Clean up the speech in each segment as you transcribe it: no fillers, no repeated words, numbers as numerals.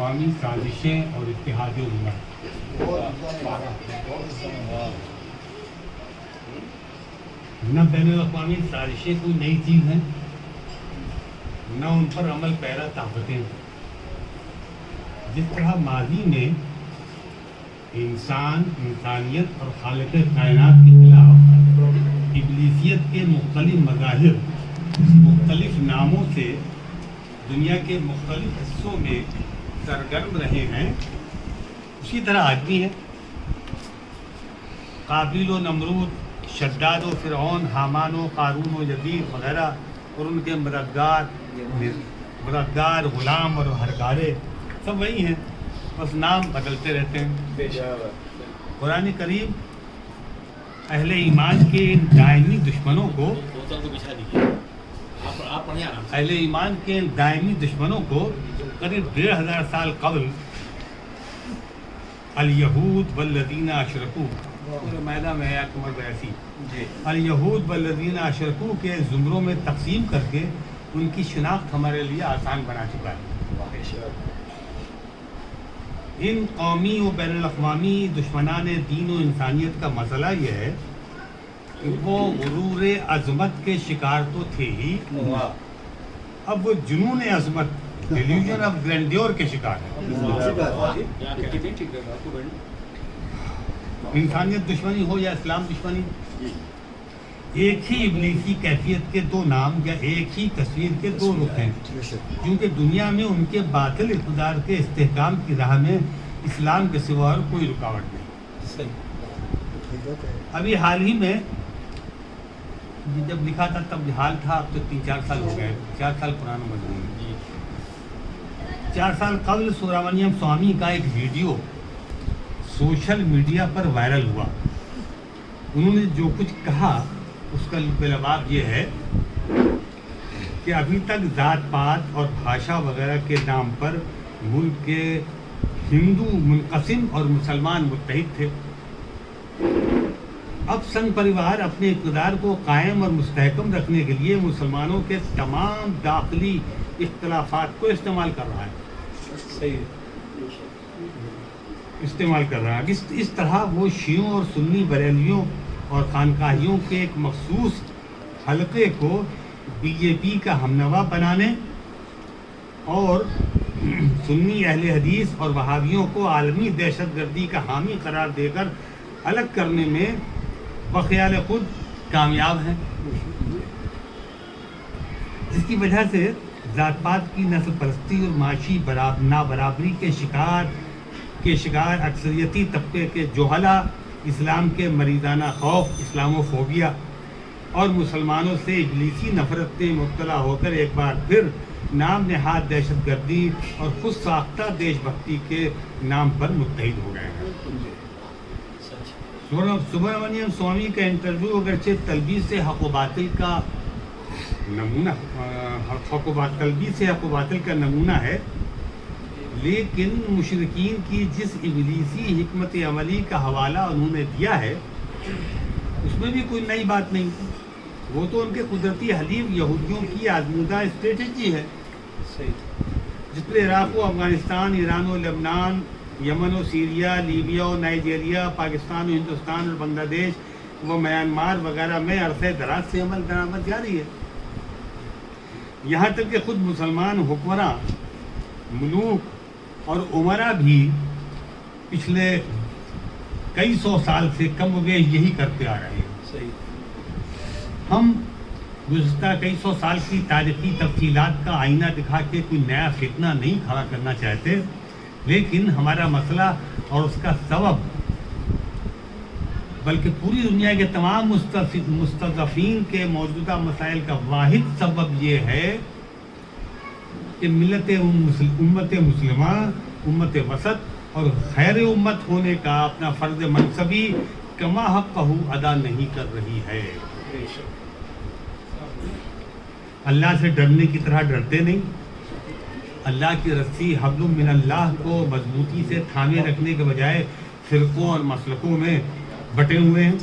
الاقوامی سازشیں اور اتحاد امت. نہ بین الاقوامی سازشیں کوئی نئی چیز ہیں، نہ ان پر عمل پیرا طاقتیں. جس طرح ماضی میں انسانیت اور خالق کائنات کے خلاف ابلیسیت کے مختلف مظاہر مختلف ناموں سے دنیا کے مختلف حصوں میں سرگرم رہے ہیں، اسی طرح آج بھی ہیں. قابیل و نمرود، شداد و فرعون، حامان و قارون و یزید وغیرہ اور ان کے مددگار غلام اور ہرکارے سب وہی ہیں، بس نام بدلتے رہتے ہیں. قرآن کریم اہل ایمان کے ان دائمی دشمنوں کو قریب 1500 سال قبل الیہود والذین اشرکوا، پورے میدہ میں آیات نمبر 82 الیہود والذین اشرکوا کے زمروں میں تقسیم کر کے ان کی شناخت ہمارے لیے آسان بنا چکا ہے. ان قومی و بین الاقوامی دشمنان دین و انسانیت کا مسئلہ یہ ہے کہ وہ غرور عظمت کے شکار تو تھے ہی، اب وہ جنون عظمت ڈیلیوژن آف گرینڈیور کے شکار ہیں. انسانیت دشمنی ہو یا اسلام دشمنی، ایک ہی ابلیسی کیفیت کے دو نام یا ایک ہی تصویر کے دو رخ ہیں، کیونکہ دنیا میں ان کے باطل اقتدار کے استحکام کی راہ میں اسلام کے سوا اور کوئی رکاوٹ نہیں. ابھی حال ہی میں جب لکھا تھا تب حال تھا، اب تو 3-4 سال ہو گئے، 4 سال پرانا مضمون. 4 سال قبل سبرامنیم سوامی کا ایک ویڈیو سوشل میڈیا پر وائرل ہوا. انہوں نے جو کچھ کہا اس کا لباب یہ ہے کہ ابھی تک ذات پات اور بھاشا وغیرہ کے نام پر ملک کے ہندو منقسم اور مسلمان متحد تھے. اب سنگ پریوار اپنے اقتدار کو قائم اور مستحکم رکھنے کے لیے مسلمانوں کے تمام داخلی اختلافات کو استعمال کر رہا ہے. اس طرح وہ شیعوں اور سنی بریلویوں اور خانقاہیوں کے ایک مخصوص حلقے کو بی جے پی کا ہمنوا بنانے اور سنی اہل حدیث اور وہابیوں کو عالمی دہشت گردی کا حامی قرار دے کر الگ کرنے میں بخیال خود کامیاب ہیں، جس کی وجہ سے ذات پات کی نسل پرستی اور معاشی نابرابری کے شکار اکثریتی طبقے کے جوہلا اسلام کے مریضانہ خوف، اسلاموفوبیا اور مسلمانوں سے ابلیسی نفرت میں مبتلا ہو کر ایک بار پھر نام نہاد دہشت گردی اور خود ساختہ دیش بھکتی کے نام پر متحد ہو گئے ہیں. سبرامنیم سوامی کا انٹرویو اگرچہ تلبیس سے حق و باطل کا نمونہ ہے، لیکن مشرکین کی جس ابلیسی حکمت عملی کا حوالہ انہوں نے دیا ہے اس میں بھی کوئی نئی بات نہیں. وہ تو ان کے قدرتی حلیف یہودیوں کی آزمودہ اسٹریٹجی ہے، جس پر عراق و افغانستان، ایران و لبنان، یمن و سیریا، لیبیا و نائجیریا، پاکستان و ہندوستان اور بنگلہ دیش و میانمار وغیرہ میں عرصہ دراز سے عمل درآمد جاری ہے. یہاں تک کہ خود مسلمان حکمراں، ملوک اور عمرا بھی پچھلے کئی سو سال سے کم و بیش یہی کرتے آ رہے ہیں. ہم گزشتہ کئی سو سال کی تاریخی تفصیلات کا آئینہ دکھا کے کوئی نیا فتنہ نہیں کھڑا کرنا چاہتے، لیکن ہمارا مسئلہ اور اس کا سبب بلکہ پوری دنیا کے تمام مستضعفین کے موجودہ مسائل کا واحد سبب یہ ہے کہ امت مسلمہ، امت وسط اور خیر امت ہونے کا اپنا فرض منصبی کما حقہ ادا نہیں کر رہی ہے. اللہ سے ڈرنے کی طرح ڈرتے نہیں، اللہ کی رسی حبل من اللہ کو مضبوطی سے تھامے رکھنے کے بجائے فرقوں اور مسلکوں میں بٹے ہوئے ہیں.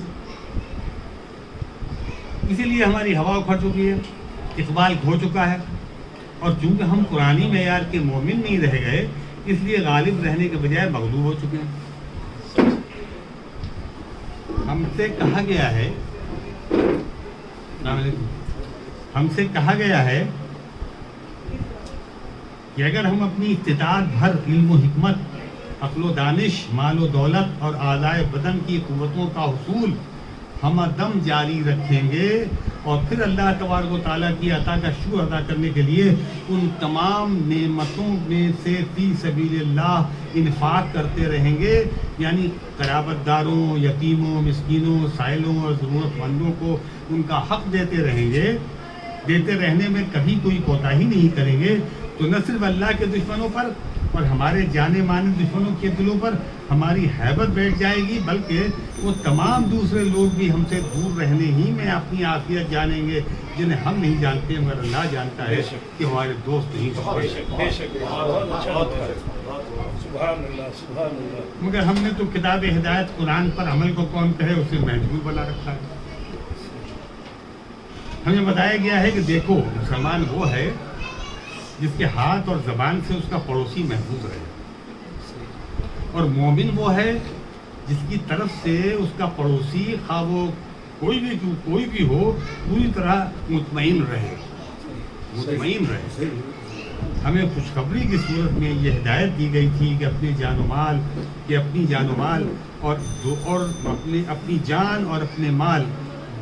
اسی لیے ہماری ہوا اکھڑ چکی ہے، اقبال کھو چکا ہے، اور چونکہ ہم قرآنی معیار کے مومن نہیں رہ گئے اس لیے غالب رہنے کے بجائے مغلوب ہو چکے ہیں. ہم سے کہا گیا ہے کہ اگر ہم اپنی استطاعت بھر علم و حکمت، عقل و دانش، مال و دولت اور اعضائے بدن کی قوتوں کا حصول ہم دم جاری رکھیں گے اور پھر اللہ تبارک و تعالیٰ کی عطا کا شکر ادا کرنے کے لیے ان تمام نعمتوں میں سے فی سبیل اللہ انفاق کرتے رہیں گے، یعنی قرابت داروں، یتیموں، مسکینوں، سائلوں اور ضرورت مندوں کو ان کا حق دیتے رہیں گے، دیتے رہنے میں کبھی کوئی کوتاہی نہیں کریں گے، تو نہ صرف اللہ کے دشمنوں پر اور ہمارے جانے مانے دشمنوں کے دلوں پر ہماری ہیبت بیٹھ جائے گی، بلکہ وہ تمام دوسرے لوگ بھی ہم سے دور رہنے ہی میں اپنی عافیت جانیں گے، جنہیں ہم نہیں جانتے مگر اللہ جانتا ہے کہ ہمارے دوست نہیں ہوتے. مگر ہم نے تو کتاب ہدایت قرآن پر عمل کو کون کہے اسے محجور بنا رکھا ہے. ہمیں بتایا گیا ہے کہ دیکھو مسلمان وہ ہے جس کے ہاتھ اور زبان سے اس کا پڑوسی محفوظ رہے، اور مومن وہ ہے جس کی طرف سے اس کا پڑوسی خواہ وہ کوئی بھی ہو پوری طرح مطمئن رہے. ہمیں خوشخبری کی صورت میں یہ ہدایت دی گئی تھی کہ اپنی جان اور اپنے مال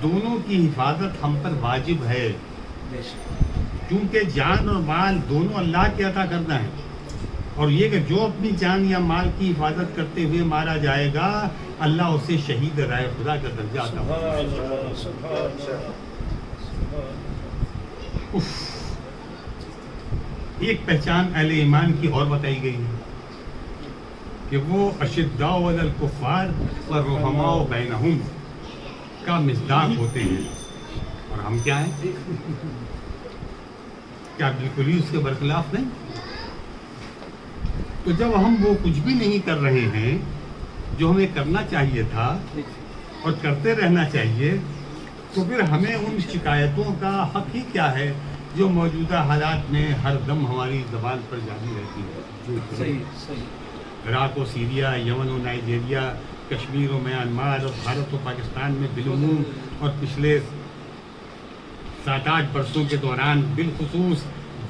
دونوں کی حفاظت ہم پر واجب ہے، کیونکہ جان اور مال دونوں اللہ کے عطا کرنا ہے، اور یہ کہ جو اپنی جان یا مال کی حفاظت کرتے ہوئے مارا جائے گا اللہ اسے شہید رائے خدا کا درجہ عطا کرے. ایک پہچان اہل ایمان کی اور بتائی گئی ہے کہ وہ اشداء علی الکفار والرحماء بینہم کا مصداق ہوتے ہیں، اور ہم کیا ہیں؟ کیا بالکل ہی اس کے برخلاف نہیں؟ تو جب ہم وہ کچھ بھی نہیں کر رہے ہیں جو ہمیں کرنا چاہیے تھا اور کرتے رہنا چاہیے، تو پھر ہمیں ان شکایتوں کا حق ہی کیا ہے جو موجودہ حالات میں ہر دم ہماری زبان پر جاری رہتی ہے. عراق و سیریا، یمن و نائجیریا، کشمیر و میانمار اور بھارت و پاکستان میں بالعموم اور پچھلے 7-8 برسوں کے دوران بالخصوص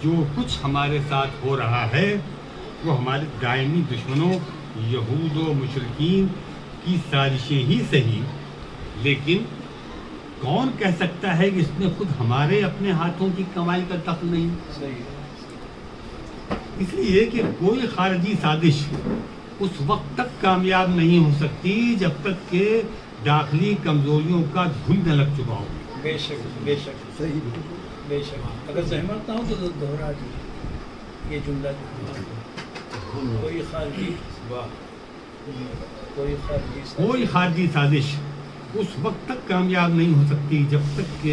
جو کچھ ہمارے ساتھ ہو رہا ہے وہ ہمارے دائمی دشمنوں یہود و مشرکین کی سازشیں ہی صحیح، لیکن کون کہہ سکتا ہے کہ اس میں خود ہمارے اپنے ہاتھوں کی کمائی کا دخل نہیں؟ اس لیے کہ کوئی خارجی سازش اس وقت تک کامیاب نہیں ہو سکتی جب تک کہ داخلی کمزوریوں کا گھن نہ لگ چکا ہو. بے شک اگر زحمت نہ ہو تو دوہرا دیجیے یہ جملہ. کوئی خارجی سازش اس وقت تک کامیاب نہیں ہو سکتی جب تک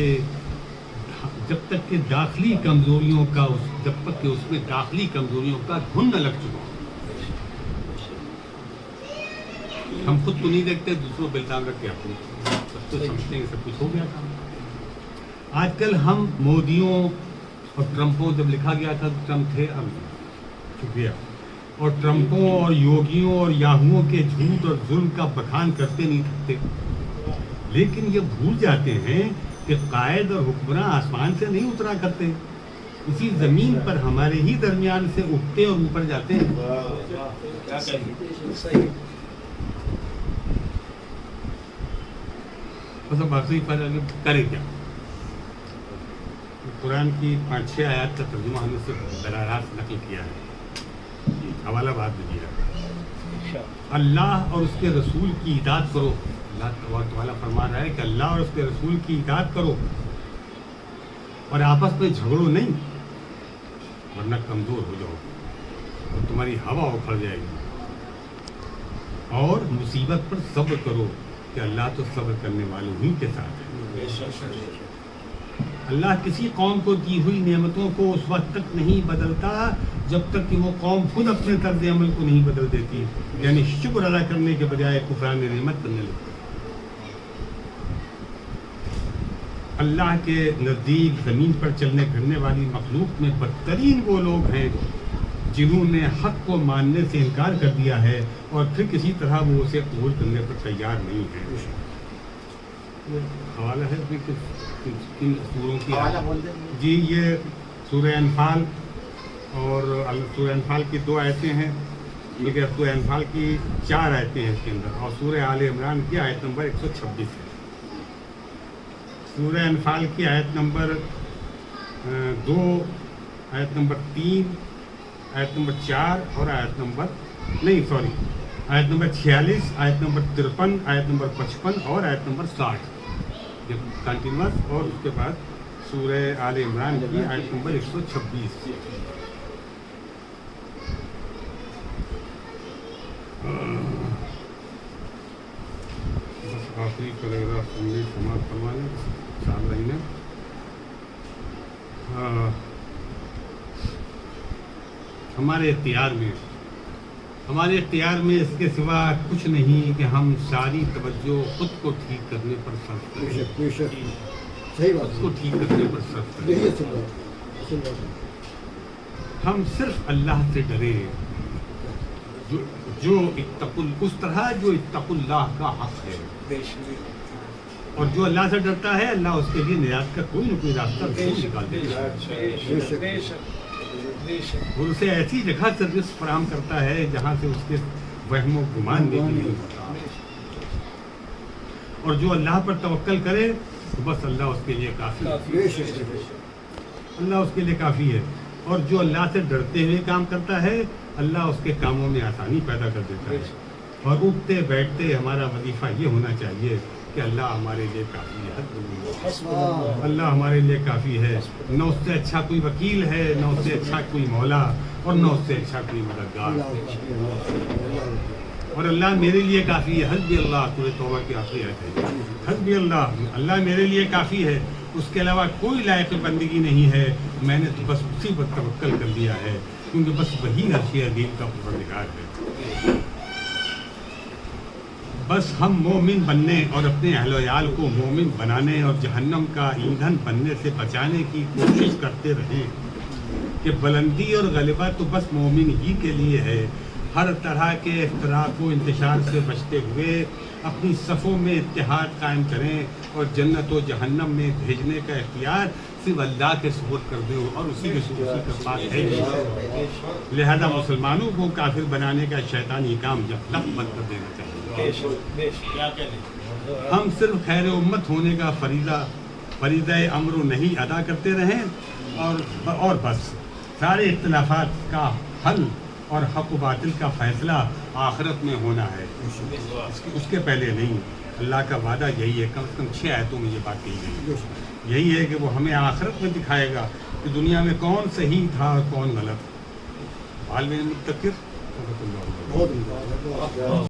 کہ داخلی کمزوریوں کا اس میں داخلی کمزوریوں کا گھن نہ لگ چکا ہو. ہم خود تو نہیں دیکھتے، دوسروں پہ الزام رکھ کے اپنے سب تو سمجھتے ہیں کہ سب کچھ ہو گیا تھا. آج کل ہم مودیوں اور ٹرمپوں، جب لکھا گیا تھا ٹرمپ تھے، اب شکریہ، اور ٹرمپوں اور یوگیوں اور یاہوؤں کے جھوٹ اور ظلم کا بخان کرتے نہیں تھکتے، لیکن یہ بھول جاتے ہیں کہ قائد اور حکمراں آسمان سے نہیں اترا کرتے، اسی زمین پر ہمارے ہی درمیان سے اٹھتے اور اوپر جاتے ہیں. باقی پر کرے کیا؟ قرآن کی 5-6 آیات کا ترجمہ ہم نے صرف براہ راست نقل کیا ہے، حوالہ بعد میں دیا. اللہ اور اس کے رسول کی اطاعت کرو. اللہ تعالیٰ فرما رہا ہے کہ اللہ اور اس کے رسول کی اطاعت کرو اور آپس میں جھگڑو نہیں، ورنہ کمزور ہو جاؤ اور تمہاری ہوا اکھڑ جائے گی. اور مصیبت پر صبر کرو کہ اللہ تو صبر کرنے والوں ہی کے ساتھ ہے. اللہ کسی قوم کو دی ہوئی نعمتوں کو اس وقت تک نہیں بدلتا جب تک کہ وہ قوم خود اپنے طرز عمل کو نہیں بدل دیتی، یعنی شکر ادا کرنے کے بجائے کفران نعمت کرنے لگتی. اللہ کے نزدیک زمین پر چلنے پھرنے والی مخلوق میں بدترین وہ لوگ ہیں جنہوں نے حق کو ماننے سے انکار کر دیا ہے اور پھر کسی طرح وہ اسے قبول کرنے پر تیار نہیں ہے. حوالہ ہے بھی کن سوروں کی جی یہ سورہ انفال اور سورہ انفال کی 2 آیتیں ہیں، لیکن سورہ انفال کی 4 آیتیں ہیں اس کے اندر، اور سورہ آل عمران کی آیت نمبر 126 ہے. سورہ انفال کی آیت نمبر 2، آیت نمبر 3، آیت نمبر 4 اور آیت نمبر 46، آیت نمبر 53، آیت نمبر 55 اور آیت نمبر 60 کنٹینوس، اور اس کے بعد سورہ آل عمران کی آیت نمبر 126. بس آخری پیراگراف ہم سماعت کروا لیں انشاءاللہ انہیں. ہمارے اختیار میں اس کے سوا کچھ نہیں کہ ہم ساری توجہ خود کو ٹھیک کرنے پر صرف کریں. خود کو ٹھیک کرنے پر صرف کریں. ہم صرف اللہ سے ڈریں جو اس طرح جو اتقوا اللہ کا حق ہے، اور جو اللہ سے ڈرتا ہے اللہ اس کے لیے نجات کا کوئی نہ کوئی راستہ ضرور نکال دیتا ہے، اور اسے ایسی جگہ سروس فراہم کرتا ہے جہاں سے اس کے وہم و گمان بھی نہیں ہوتا. اور جو اللہ پر توکل کرے تو بس اللہ اس کے لیے کافی ہے، اللہ اس کے لیے کافی ہے. اور جو اللہ سے ڈرتے ہوئے کام کرتا ہے اللہ اس کے کاموں میں آسانی پیدا کر دیتا ہے. اور اٹھتے بیٹھتے ہمارا وظیفہ یہ ہونا چاہیے کہ اللہ ہمارے لیے کافی ہے، اللہ ہمارے لیے کافی ہے. نہ اس سے اچھا کوئی وکیل ہے، نہ اس سے اچھا کوئی مولا، اور نہ اس سے اچھا کوئی مددگار. اور اللہ میرے لیے کافی ہے. حسبی اللہ، سورہ توبہ کی آخری آیت ہے. حسبی اللہ، اللہ میرے لیے کافی ہے، اس کے علاوہ کوئی لائق بندگی نہیں ہے. میں نے تو بس اسی پر توکل کر دیا ہے، کیونکہ بس وہی عرش عظیم کا پروردگار ہے. بس ہم مومن بننے اور اپنے اہل و عیال کو مومن بنانے اور جہنم کا ایندھن بننے سے بچانے کی کوشش کرتے رہیں کہ بلندی اور غلبہ تو بس مومن ہی کے لیے ہے. ہر طرح کے اختراق و انتشار سے بچتے ہوئے اپنی صفوں میں اتحاد قائم کریں اور جنت و جہنم میں بھیجنے کا اختیار صرف اللہ کے سپرد کر دیں، اور اسی کے پاس ہے. لہذا مسلمانوں کو کافر بنانے کا شیطانی کام جب لفظ بند کر دینا چاہیے. ہم صرف خیر امت ہونے کا فریضہ امر و نہیں ادا کرتے رہیں اور بس. سارے اختلافات کا حل اور حق و باطل کا فیصلہ آخرت میں ہونا ہے، اس کے پہلے نہیں. اللہ کا وعدہ یہی ہے، کم سے کم 6 آیتوں میں یہ بات کہی گئی. یہی ہے کہ وہ ہمیں آخرت میں دکھائے گا کہ دنیا میں کون صحیح تھا اور کون غلط. عالم متقر